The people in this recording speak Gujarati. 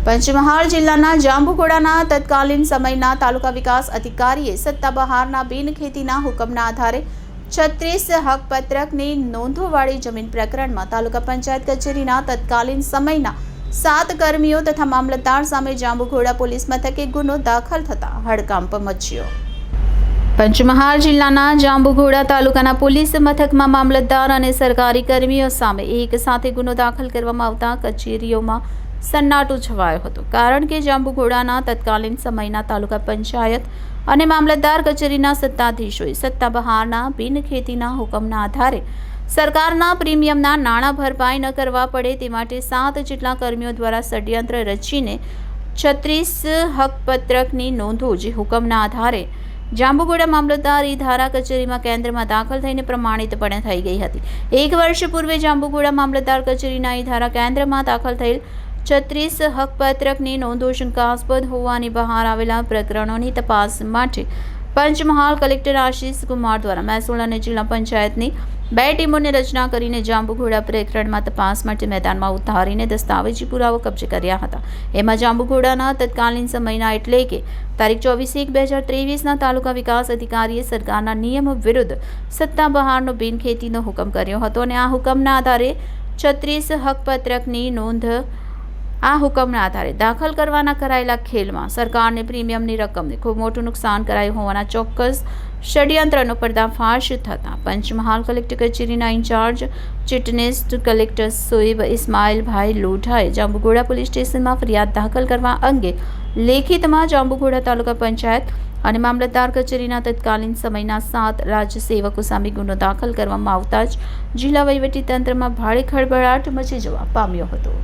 પંચમહાલ જિલ્લાના જાંબુઘોડાના તત્કાલીન સમયના તાલુકા વિકાસ અધિકારીએ સત્તા બહારના બિનખેતીના હુકમના આધારે 36 હકપત્રકની નોંધોવાળી જમીન પ્રકરણમાં તાલુકા પંચાયત કચેરીના તત્કાલીન સમયના 7 કર્મીઓ તથા મામલતદાર સામે જાંબુઘોડા પોલીસ મથકે ગુનો દાખલ થતા હડકંપ મચ્યો। પંચમહાલ જિલ્લાના જાંબુઘોડા તાલુકાના પોલીસ મથકમાં મામલતદાર અને સરકારી કર્મીઓ સામે એક સાથે ગુનો દાખલ કરવામાં આવતા કચેરીઓમાં સન્નાટો છવાયો હતો, કારણ કે જાંબુઘોડાના તત્કાલીન સમયના તાલુકા પંચાયત અને મામલતદાર કચેરીના સત્તાધીશોએ સત્તા બહારના બિનખેતીના હુકમના આધારે સરકારના પ્રીમિયમના નાણાં ભરપાઈ ન કરવા પડે તે માટે 7 જેટલા કર્મીઓ દ્વારા ષડયંત્ર રચીને 36 હકપત્રકની નોંધો જે હુકમના આધારે જાંબુઘોડા મામલતદાર ધારા કચેરીમાં કેન્દ્રમાં દાખલ થઈને પ્રમાણિતપણે થઈ ગઈ હતી। 1 વર્ષ પૂર્વે જાંબુઘોડા મામલતદાર કચેરીના ધારા કેન્દ્રમાં દાખલ થયેલ 36 હકપત્રકની નોંધો શંકાસ્પદ હોવાની બહાર આવેલા પ્રકરણોની તપાસ માટે પંચમહાલ કલેક્ટર આશિષ કુમાર દ્વારા મહેસૂલ અને જિલ્લા પંચાયતની 2 ટીમોની રચના કરીને જાંબુઘોડા પ્રકરણમાં તપાસ માટે મેદાનમાં ઉતારીને દસ્તાવેજી પુરાવો કબજે કર્યા હતા। એમાં જાંબુઘોડાના તત્કાલીન સમયના એટલે કે તારીખ 24/1/2023ના તાલુકા વિકાસ અધિકારીએ સરકારના નિયમ વિરુદ્ધ સત્તા બહારનો બિનખેતીનો હુકમ કર્યો હતો અને આ હુકમના આધારે 36 હકપત્રકની નોંધ હુકમના આધારે દાખલ કરવાના કરાયેલા ખેલમાં સરકારને પ્રીમિયમની રકમને ખૂબ મોટું નુકસાન કરાયું હોવાના ચોક્કસ ષડયંત્રનો પર્દાફાશ થતાં પંચમહાલ કલેક્ટર કચેરીના ઇન્ચાર્જ ચીટનેસ કલેક્ટર સોએબ ઇસ્માઇલભાઈ લોઢાએ જાંબુઘોડા પોલીસ સ્ટેશનમાં ફરિયાદ દાખલ કરવા અંગે લેખિતમાં જાંબુઘોડા તાલુકા પંચાયત અને મામલતદાર કચેરીના તત્કાલીન સમયના 7 રાજ્ય સેવકો સામે ગુનો દાખલ કરવામાં આવતા જ જિલ્લા વહીવટી તંત્રમાં ભારે ખળભળાટ મચી જવા પામ્યો હતો।